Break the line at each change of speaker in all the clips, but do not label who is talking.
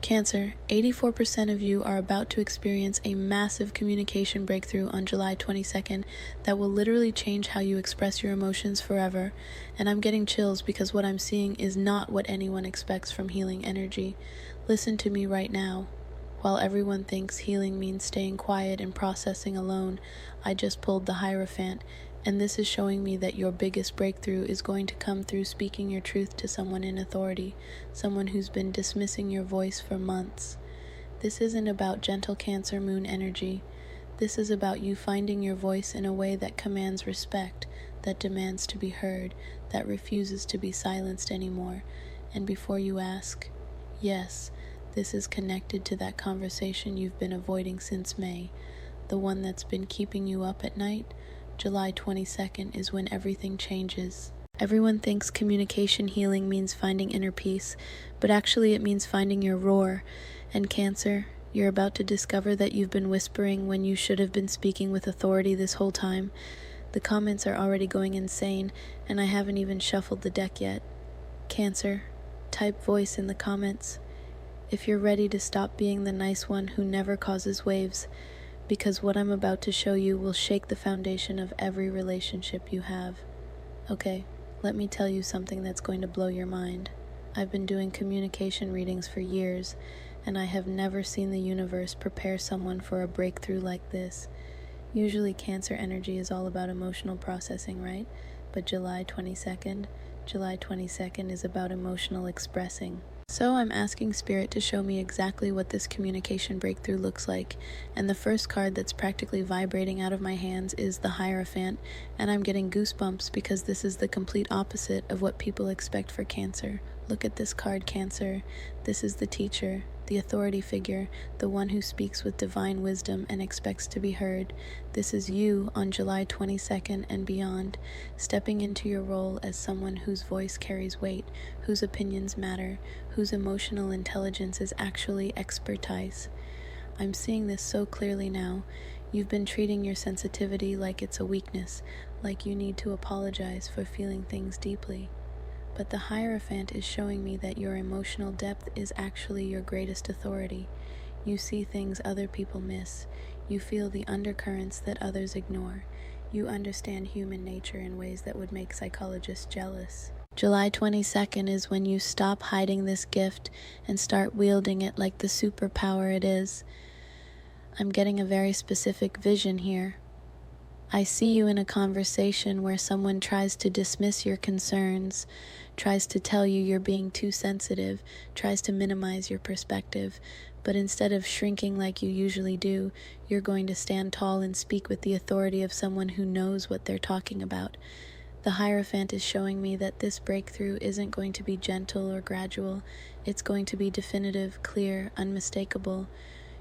Cancer, 84% of you are about to experience a massive communication breakthrough on July 22nd that will literally change how you express your emotions forever. And I'm getting chills because what I'm seeing is not what anyone expects from healing energy. Listen to me right now. While everyone thinks healing means staying quiet and processing alone, I just pulled the Hierophant, and this is showing me that your biggest breakthrough is going to come through speaking your truth to someone in authority, someone who's been dismissing your voice for months. This isn't about gentle Cancer moon energy. This is about you finding your voice in a way that commands respect, that demands to be heard, that refuses to be silenced anymore. And before you ask, yes, this is connected to that conversation you've been avoiding since May, the one that's been keeping you up at night. July 22nd is when everything changes. Everyone thinks communication healing means finding inner peace, but actually it means finding your roar. And Cancer, you're about to discover that you've been whispering when you should have been speaking with authority this whole time. The comments are already going insane, and I haven't even shuffled the deck yet. Cancer, type voice in the comments if you're ready to stop being the nice one who never causes waves, because what I'm about to show you will shake the foundation of every relationship you have. Okay, let me tell you something that's going to blow your mind. I've been doing communication readings for years, and I have never seen the universe prepare someone for a breakthrough like this. Usually Cancer energy is all about emotional processing, right? But July 22nd is about emotional expressing. So I'm asking Spirit to show me exactly what this communication breakthrough looks like, and the first card that's practically vibrating out of my hands is the Hierophant, and I'm getting goosebumps because this is the complete opposite of what people expect for Cancer. Look at this card, Cancer. This is the teacher, the authority figure, the one who speaks with divine wisdom and expects to be heard. This is you on July 22nd and beyond, stepping into your role as someone whose voice carries weight, whose opinions matter, whose emotional intelligence is actually expertise. I'm seeing this so clearly now. You've been treating your sensitivity like it's a weakness, like you need to apologize for feeling things deeply. But the Hierophant is showing me that your emotional depth is actually your greatest authority. You see things other people miss. You feel the undercurrents that others ignore. You understand human nature in ways that would make psychologists jealous. July 22nd is when you stop hiding this gift and start wielding it like the superpower it is. I'm getting a very specific vision here. I see you in a conversation where someone tries to dismiss your concerns, tries to tell you you're being too sensitive, tries to minimize your perspective, but instead of shrinking like you usually do, you're going to stand tall and speak with the authority of someone who knows what they're talking about. The Hierophant is showing me that this breakthrough isn't going to be gentle or gradual. It's going to be definitive, clear, unmistakable.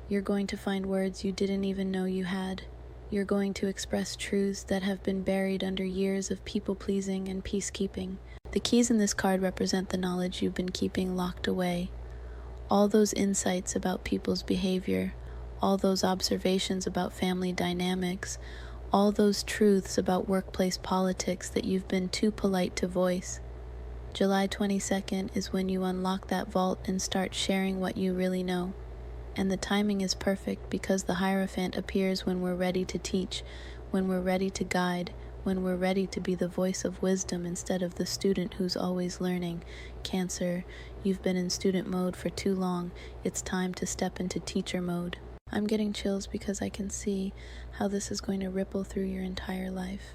You're going to find words you didn't even know you had. You're going to express truths that have been buried under years of people-pleasing and peacekeeping. The keys in this card represent the knowledge you've been keeping locked away. All those insights about people's behavior, all those observations about family dynamics, all those truths about workplace politics that you've been too polite to voice. July 22nd is when you unlock that vault and start sharing what you really know. And the timing is perfect because the Hierophant appears when we're ready to teach, when we're ready to guide, when we're ready to be the voice of wisdom instead of the student who's always learning. Cancer, you've been in student mode for too long. It's time to step into teacher mode. I'm getting chills because I can see how this is going to ripple through your entire life.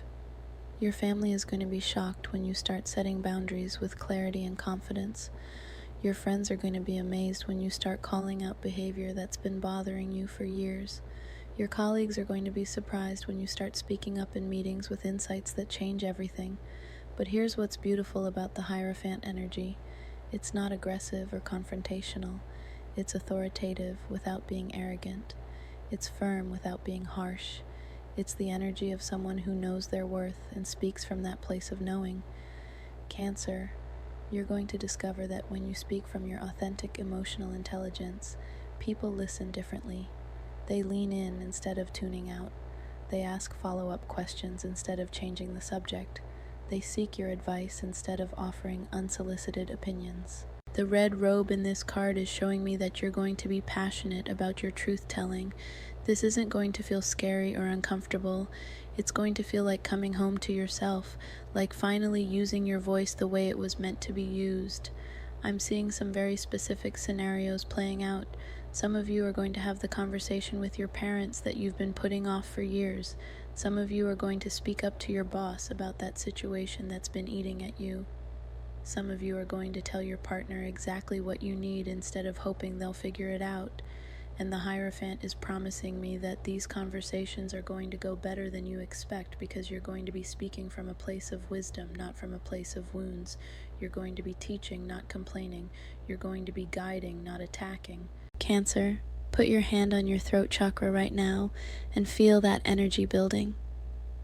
Your family is going to be shocked when you start setting boundaries with clarity and confidence. Your friends are going to be amazed when you start calling out behavior that's been bothering you for years. Your colleagues are going to be surprised when you start speaking up in meetings with insights that change everything. But here's what's beautiful about the Hierophant energy. It's not aggressive or confrontational. It's authoritative without being arrogant. It's firm without being harsh. It's the energy of someone who knows their worth and speaks from that place of knowing. Cancer, you're going to discover that when you speak from your authentic emotional intelligence, people listen differently. They lean in instead of tuning out. They ask follow-up questions instead of changing the subject. They seek your advice instead of offering unsolicited opinions. The red robe in this card is showing me that you're going to be passionate about your truth telling. This isn't going to feel scary or uncomfortable. It's going to feel like coming home to yourself, like finally using your voice the way it was meant to be used. I'm seeing some very specific scenarios playing out. Some of you are going to have the conversation with your parents that you've been putting off for years. Some of you are going to speak up to your boss about that situation that's been eating at you. Some of you are going to tell your partner exactly what you need instead of hoping they'll figure it out. And the Hierophant is promising me that these conversations are going to go better than you expect because you're going to be speaking from a place of wisdom, not from a place of wounds. You're going to be teaching, not complaining. You're going to be guiding, not attacking. Cancer, put your hand on your throat chakra right now and feel that energy building.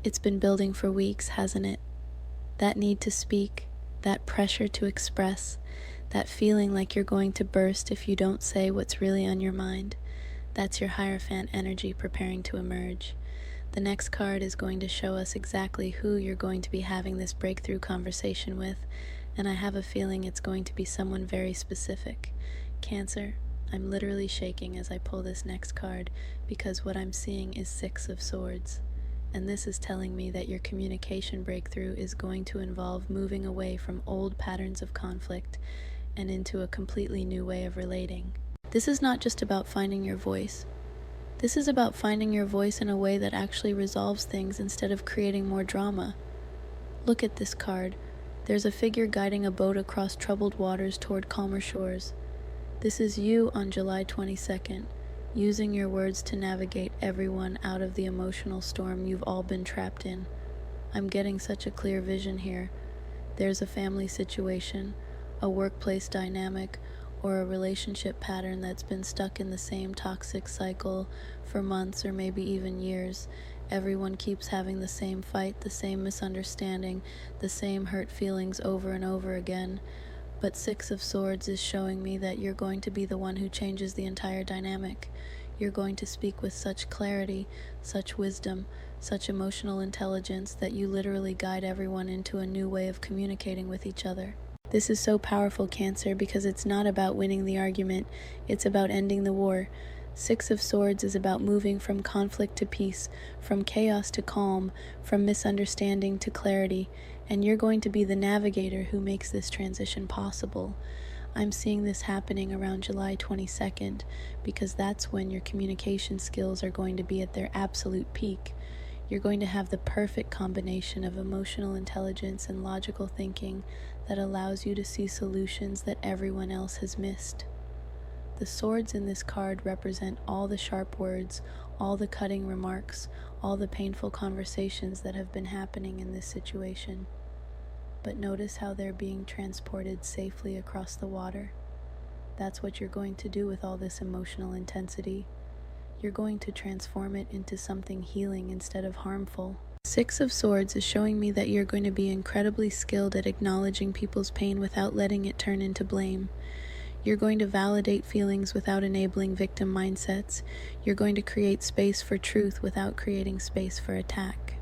It's been building for weeks, hasn't it? That need to speak, that pressure to express, that feeling like you're going to burst if you don't say what's really on your mind. That's your Hierophant energy preparing to emerge. The next card is going to show us exactly who you're going to be having this breakthrough conversation with, and I have a feeling it's going to be someone very specific. Cancer, I'm literally shaking as I pull this next card because what I'm seeing is 6 of Swords. And this is telling me that your communication breakthrough is going to involve moving away from old patterns of conflict and into a completely new way of relating. This is not just about finding your voice. This is about finding your voice in a way that actually resolves things instead of creating more drama. Look at this card. There's a figure guiding a boat across troubled waters toward calmer shores. This is you on July 22nd, using your words to navigate everyone out of the emotional storm you've all been trapped in. I'm getting such a clear vision here. There's a family situation, a workplace dynamic, or a relationship pattern that's been stuck in the same toxic cycle for months or maybe even years. Everyone keeps having the same fight, the same misunderstanding, the same hurt feelings over and over again. But 6 of Swords is showing me that you're going to be the one who changes the entire dynamic. You're going to speak with such clarity, such wisdom, such emotional intelligence that you literally guide everyone into a new way of communicating with each other. This is so powerful, Cancer, because it's not about winning the argument, it's about ending the war. 6 of Swords is about moving from conflict to peace, from chaos to calm, from misunderstanding to clarity, and you're going to be the navigator who makes this transition possible. I'm seeing this happening around July 22nd because that's when your communication skills are going to be at their absolute peak. You're going to have the perfect combination of emotional intelligence and logical thinking that allows you to see solutions that everyone else has missed. The swords in this card represent all the sharp words, all the cutting remarks, all the painful conversations that have been happening in this situation. But notice how they're being transported safely across the water. That's what you're going to do with all this emotional intensity. You're going to transform it into something healing instead of harmful. 6 of Swords is showing me that you're going to be incredibly skilled at acknowledging people's pain without letting it turn into blame. You're going to validate feelings without enabling victim mindsets. You're going to create space for truth without creating space for attack.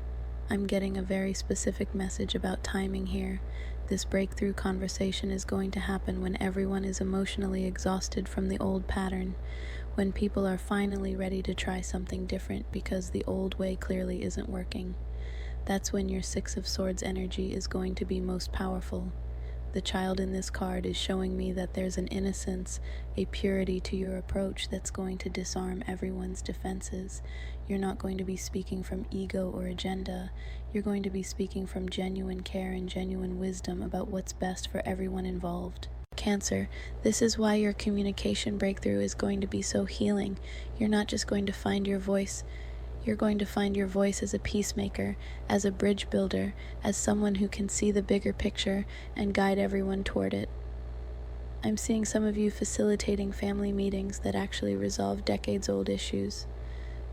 I'm getting a very specific message about timing here. This breakthrough conversation is going to happen when everyone is emotionally exhausted from the old pattern, when people are finally ready to try something different because the old way clearly isn't working. That's when your 6 of Swords energy is going to be most powerful. The child in this card is showing me that there's an innocence, a purity to your approach that's going to disarm everyone's defenses. You're not going to be speaking from ego or agenda. You're going to be speaking from genuine care and genuine wisdom about what's best for everyone involved. Cancer, this is why your communication breakthrough is going to be so healing. You're not just going to find your voice. You're going to find your voice as a peacemaker, as a bridge builder, as someone who can see the bigger picture and guide everyone toward it. I'm seeing some of you facilitating family meetings that actually resolve decades-old issues.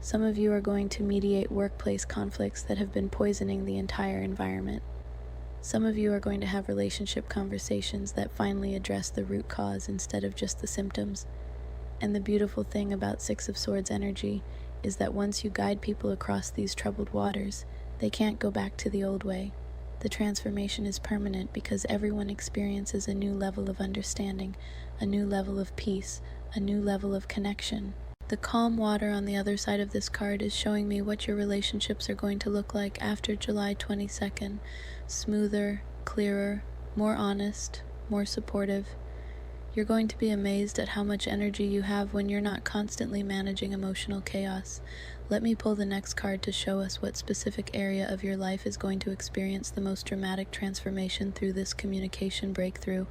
Some of you are going to mediate workplace conflicts that have been poisoning the entire environment. Some of you are going to have relationship conversations that finally address the root cause instead of just the symptoms. And the beautiful thing about 6 of Swords energy is that once you guide people across these troubled waters, they can't go back to the old way. The transformation is permanent because everyone experiences a new level of understanding, a new level of peace, a new level of connection. The calm water on the other side of this card is showing me what your relationships are going to look like after July 22nd. Smoother, clearer, more honest, more supportive. You're going to be amazed at how much energy you have when you're not constantly managing emotional chaos. Let me pull the next card to show us what specific area of your life is going to experience the most dramatic transformation through this communication breakthrough.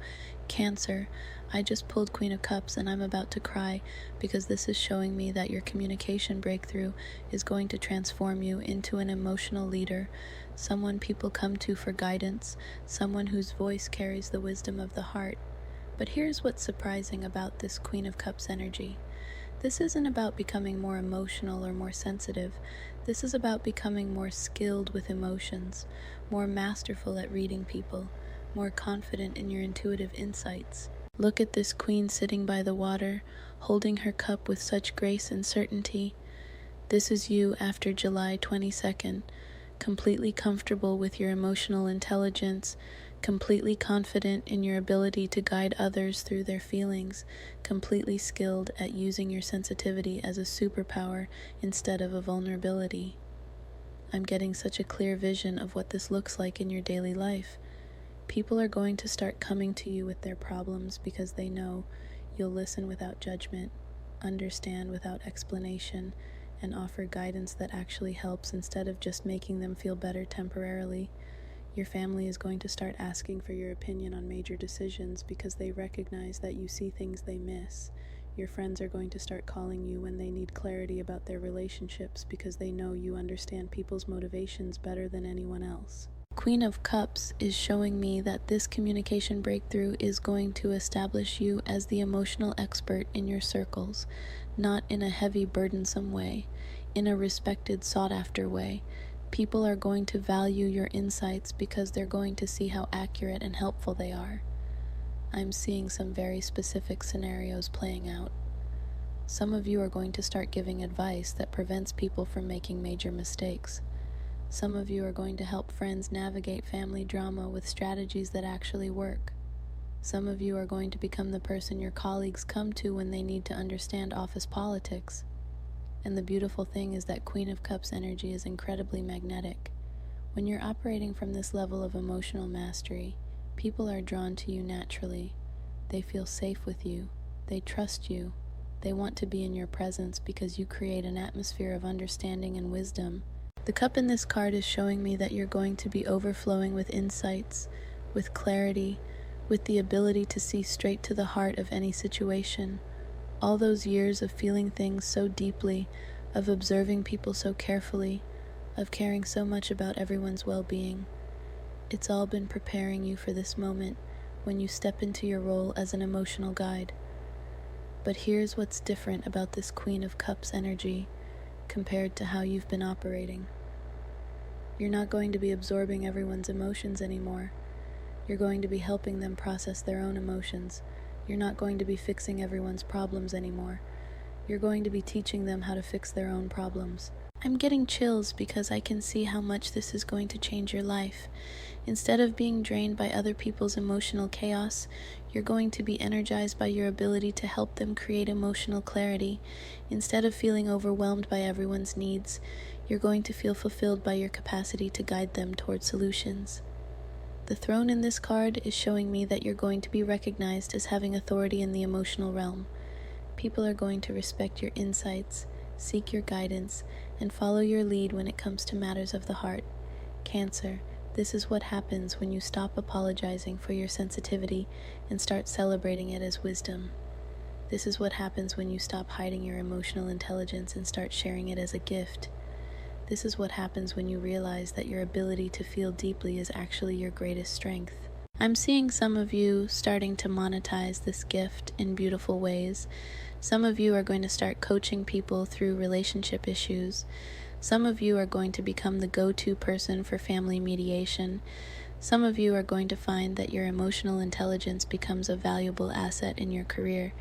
Cancer. I just pulled Queen of Cups and I'm about to cry because this is showing me that your communication breakthrough is going to transform you into an emotional leader, someone people come to for guidance, someone whose voice carries the wisdom of the heart. But here's what's surprising about this Queen of Cups energy. This isn't about becoming more emotional or more sensitive. This is about becoming more skilled with emotions, more masterful at reading people, more confident in your intuitive insights. Look at this queen sitting by the water, holding her cup with such grace and certainty. This is you after July 22nd, completely comfortable with your emotional intelligence, completely confident in your ability to guide others through their feelings, completely skilled at using your sensitivity as a superpower instead of a vulnerability. I'm getting such a clear vision of what this looks like in your daily life. People are going to start coming to you with their problems because they know you'll listen without judgment, understand without explanation, and offer guidance that actually helps instead of just making them feel better temporarily. Your family is going to start asking for your opinion on major decisions because they recognize that you see things they miss. Your friends are going to start calling you when they need clarity about their relationships because they know you understand people's motivations better than anyone else. Queen of Cups is showing me that this communication breakthrough is going to establish you as the emotional expert in your circles, not in a heavy, burdensome way, in a respected, sought-after way. People are going to value your insights because they're going to see how accurate and helpful they are. I'm seeing some very specific scenarios playing out. Some of you are going to start giving advice that prevents people from making major mistakes. Some of you are going to help friends navigate family drama with strategies that actually work. Some of you are going to become the person your colleagues come to when they need to understand office politics. And the beautiful thing is that Queen of Cups energy is incredibly magnetic. When you're operating from this level of emotional mastery, people are drawn to you naturally. They feel safe with you. They trust you. They want to be in your presence because you create an atmosphere of understanding and wisdom. The cup in this card is showing me that you're going to be overflowing with insights, with clarity, with the ability to see straight to the heart of any situation. All those years of feeling things so deeply, of observing people so carefully, of caring so much about everyone's well-being. It's all been preparing you for this moment when you step into your role as an emotional guide. But here's what's different about this Queen of Cups energy compared to how you've been operating. You're not going to be absorbing everyone's emotions anymore. You're going to be helping them process their own emotions. You're not going to be fixing everyone's problems anymore. You're going to be teaching them how to fix their own problems. I'm getting chills because I can see how much this is going to change your life. Instead of being drained by other people's emotional chaos, you're going to be energized by your ability to help them create emotional clarity. Instead of feeling overwhelmed by everyone's needs, you're going to feel fulfilled by your capacity to guide them toward solutions. The throne in this card is showing me that you're going to be recognized as having authority in the emotional realm. People are going to respect your insights, seek your guidance, and follow your lead when it comes to matters of the heart. Cancer, this is what happens when you stop apologizing for your sensitivity and start celebrating it as wisdom. This is what happens when you stop hiding your emotional intelligence and start sharing it as a gift. This is what happens when you realize that your ability to feel deeply is actually your greatest strength. I'm seeing some of you starting to monetize this gift in beautiful ways. Some of you are going to start coaching people through relationship issues. Some of you are going to become the go-to person for family mediation. Some of you are going to find that your emotional intelligence becomes a valuable asset in your career.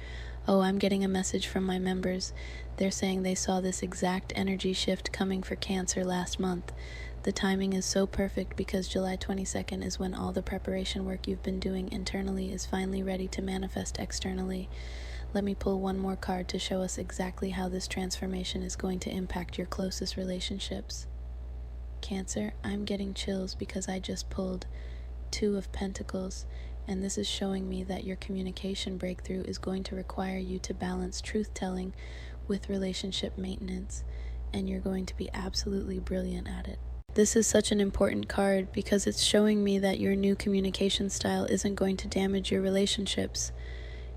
Oh, I'm getting a message from my members. They're saying they saw this exact energy shift coming for Cancer last month. The timing is so perfect because July 22nd is when all the preparation work you've been doing internally is finally ready to manifest externally. Let me pull one more card to show us exactly how this transformation is going to impact your closest relationships. Cancer, I'm getting chills because I just pulled Two of Pentacles, and this is showing me that your communication breakthrough is going to require you to balance truth-telling with relationship maintenance, and you're going to be absolutely brilliant at it. This is such an important card because it's showing me that your new communication style isn't going to damage your relationships.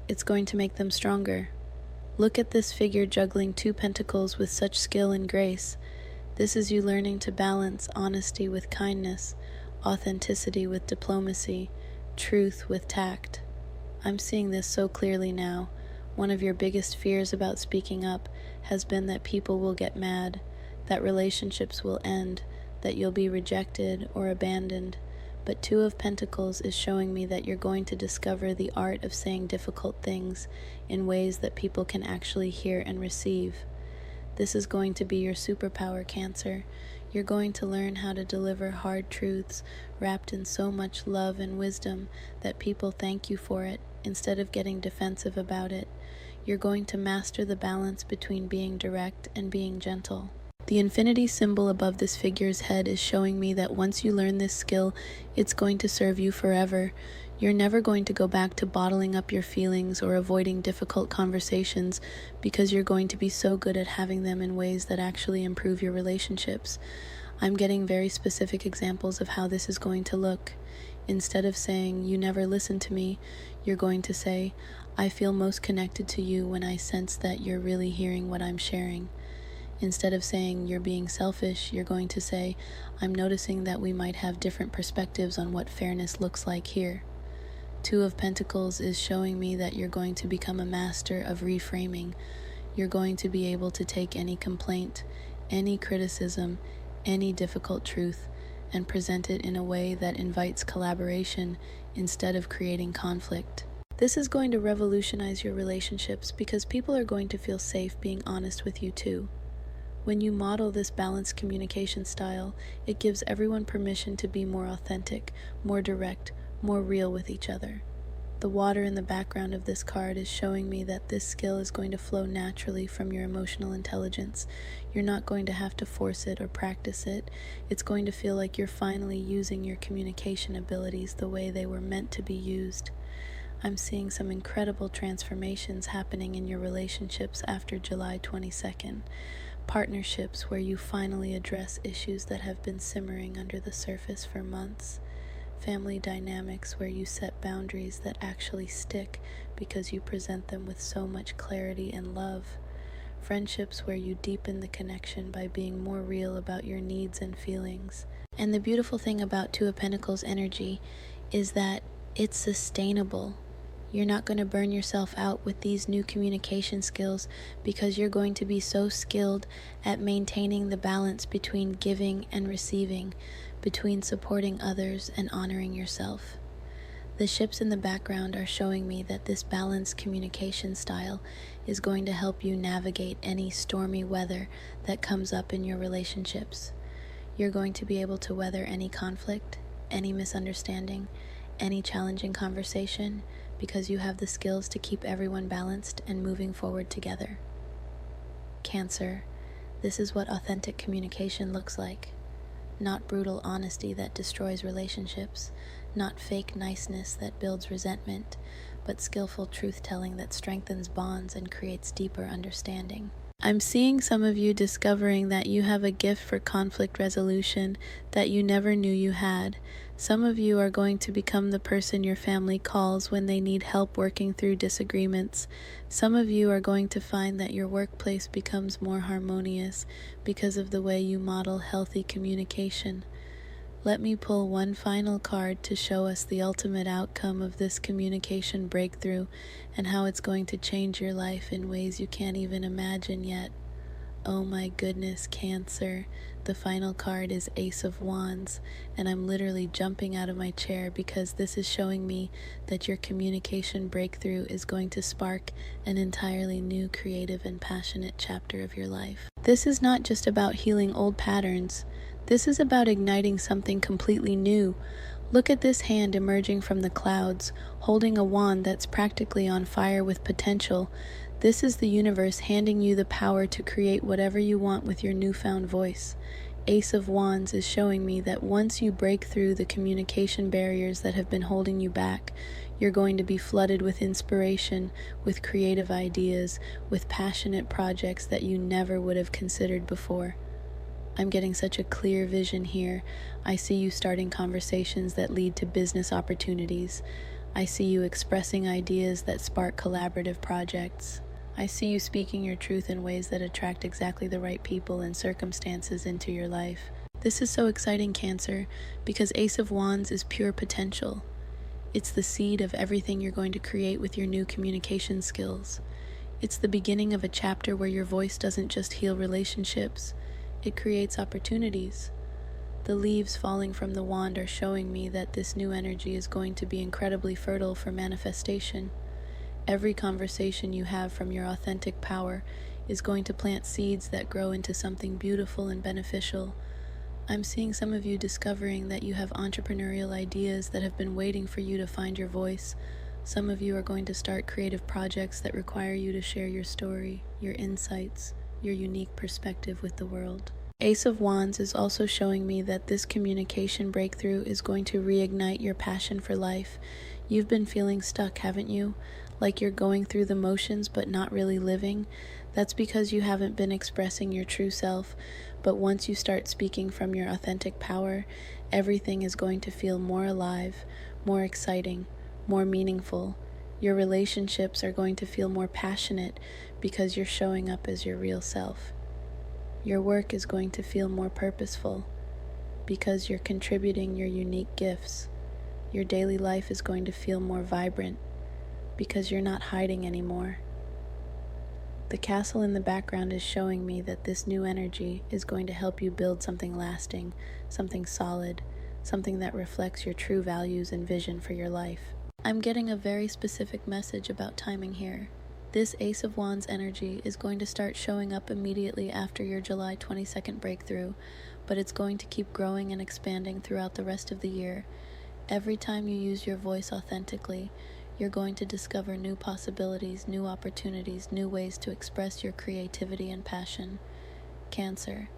It's going to make them stronger. Look at this figure juggling 2 pentacles with such skill and grace. This is you learning to balance honesty with kindness, authenticity with diplomacy, truth with tact. I'm seeing this so clearly now. One of your biggest fears about speaking up has been that people will get mad, that relationships will end, that you'll be rejected or abandoned. But 2 of Pentacles is showing me that you're going to discover the art of saying difficult things in ways that people can actually hear and receive. This is going to be your superpower, Cancer. You're going to learn how to deliver hard truths wrapped in so much love and wisdom that people thank you for it instead of getting defensive about it. You're going to master the balance between being direct and being gentle. The infinity symbol above this figure's head is showing me that once you learn this skill, it's going to serve you forever. You're never going to go back to bottling up your feelings or avoiding difficult conversations because you're going to be so good at having them in ways that actually improve your relationships. I'm getting very specific examples of how this is going to look. Instead of saying, "You never listen to me," you're going to say, "I feel most connected to you when I sense that you're really hearing what I'm sharing." Instead of saying you're being selfish, you're going to say, "I'm noticing that we might have different perspectives on what fairness looks like here." 2 of Pentacles is showing me that you're going to become a master of reframing. You're going to be able to take any complaint, any criticism, any difficult truth, and present it in a way that invites collaboration instead of creating conflict. This is going to revolutionize your relationships because people are going to feel safe being honest with you too. When you model this balanced communication style, it gives everyone permission to be more authentic, more direct, more real with each other. The water in the background of this card is showing me that this skill is going to flow naturally from your emotional intelligence. You're not going to have to force it or practice it. It's going to feel like you're finally using your communication abilities the way they were meant to be used. I'm seeing some incredible transformations happening in your relationships after July 22nd. Partnerships where you finally address issues that have been simmering under the surface for months. Family dynamics where you set boundaries that actually stick because you present them with so much clarity and love. Friendships where you deepen the connection by being more real about your needs and feelings. And the beautiful thing about 2 of Pentacles energy is that it's sustainable. You're not going to burn yourself out with these new communication skills because you're going to be so skilled at maintaining the balance between giving and receiving, between supporting others and honoring yourself. The ships in the background are showing me that this balanced communication style is going to help you navigate any stormy weather that comes up in your relationships. You're going to be able to weather any conflict, any misunderstanding, any challenging conversation, because you have the skills to keep everyone balanced and moving forward together. Cancer, this is what authentic communication looks like. Not brutal honesty that destroys relationships, not fake niceness that builds resentment, but skillful truth-telling that strengthens bonds and creates deeper understanding. I'm seeing some of you discovering that you have a gift for conflict resolution that you never knew you had. Some of you are going to become the person your family calls when they need help working through disagreements. Some of you are going to find that your workplace becomes more harmonious because of the way you model healthy communication. Let me pull one final card to show us the ultimate outcome of this communication breakthrough and how it's going to change your life in ways you can't even imagine yet. Oh my goodness, Cancer. The final card is Ace of Wands, and I'm literally jumping out of my chair because this is showing me that your communication breakthrough is going to spark an entirely new creative and passionate chapter of your life. This is not just about healing old patterns. This is about igniting something completely new. Look at this hand emerging from the clouds, holding a wand that's practically on fire with potential. This is the universe handing you the power to create whatever you want with your newfound voice. Ace of Wands is showing me that once you break through the communication barriers that have been holding you back, you're going to be flooded with inspiration, with creative ideas, with passionate projects that you never would have considered before. I'm getting such a clear vision here. I see you starting conversations that lead to business opportunities. I see you expressing ideas that spark collaborative projects. I see you speaking your truth in ways that attract exactly the right people and circumstances into your life. This is so exciting, Cancer, because Ace of Wands is pure potential. It's the seed of everything you're going to create with your new communication skills. It's the beginning of a chapter where your voice doesn't just heal relationships, it creates opportunities. The leaves falling from the wand are showing me that this new energy is going to be incredibly fertile for manifestation. Every conversation you have from your authentic power is going to plant seeds that grow into something beautiful and beneficial. I'm seeing some of you discovering that you have entrepreneurial ideas that have been waiting for you to find your voice. Some of you are going to start creative projects that require you to share your story, your insights, your unique perspective with the world. Ace of Wands is also showing me that this communication breakthrough is going to reignite your passion for life. You've been feeling stuck, haven't you? Like you're going through the motions but not really living. That's because you haven't been expressing your true self. But once you start speaking from your authentic power, everything is going to feel more alive, more exciting, more meaningful. Your relationships are going to feel more passionate because you're showing up as your real self. Your work is going to feel more purposeful because you're contributing your unique gifts. Your daily life is going to feel more vibrant because you're not hiding anymore. The castle in the background is showing me that this new energy is going to help you build something lasting, something solid, something that reflects your true values and vision for your life. I'm getting a very specific message about timing here. This Ace of Wands energy is going to start showing up immediately after your July 22nd breakthrough, but it's going to keep growing and expanding throughout the rest of the year. Every time you use your voice authentically, you're going to discover new possibilities, new opportunities, new ways to express your creativity and passion. Cancer,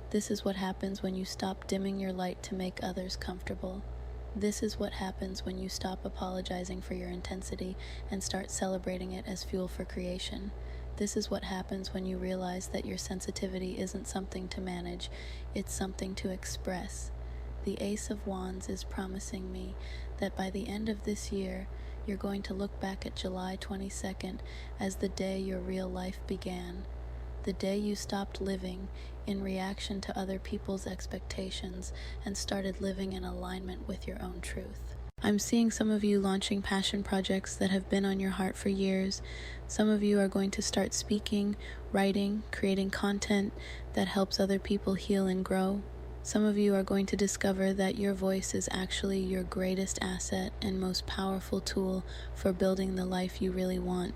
this is what happens when you stop dimming your light to make others comfortable. This is what happens when you stop apologizing for your intensity and start celebrating it as fuel for creation. This is what happens when you realize that your sensitivity isn't something to manage, it's something to express. The Ace of Wands is promising me that by the end of this year, you're going to look back at July 22nd as the day your real life began. The day you stopped living in reaction to other people's expectations and started living in alignment with your own truth. I'm seeing some of you launching passion projects that have been on your heart for years. Some of you are going to start speaking, writing, creating content that helps other people heal and grow. Some of you are going to discover that your voice is actually your greatest asset and most powerful tool for building the life you really want.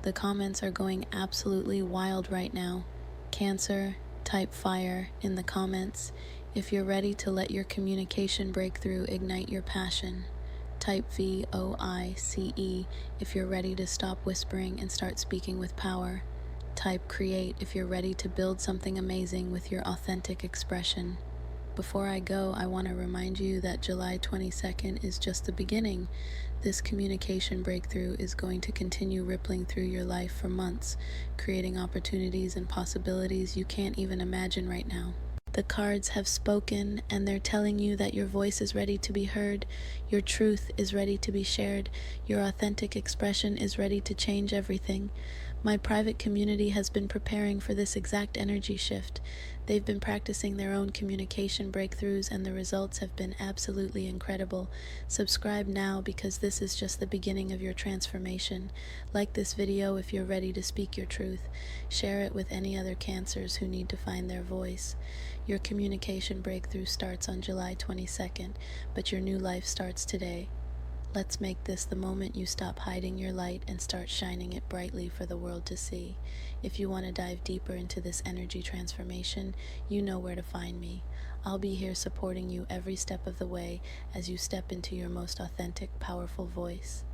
The comments are going absolutely wild right now. Cancer, type fire in the comments if you're ready to let your communication breakthrough ignite your passion. Type VOICE if you're ready to stop whispering and start speaking with power. Type create if you're ready to build something amazing with your authentic expression. Before I go, I want to remind you that July 22nd is just the beginning. This communication breakthrough is going to continue rippling through your life for months, creating opportunities and possibilities you can't even imagine right now. The cards have spoken, and they're telling you that your voice is ready to be heard, your truth is ready to be shared, your authentic expression is ready to change everything. My private community has been preparing for this exact energy shift. They've been practicing their own communication breakthroughs, and the results have been absolutely incredible. Subscribe now because this is just the beginning of your transformation. Like this video if you're ready to speak your truth. Share it with any other Cancers who need to find their voice. Your communication breakthrough starts on July 22nd, but your new life starts today. Let's make this the moment you stop hiding your light and start shining it brightly for the world to see. If you want to dive deeper into this energy transformation, you know where to find me. I'll be here supporting you every step of the way as you step into your most authentic, powerful voice.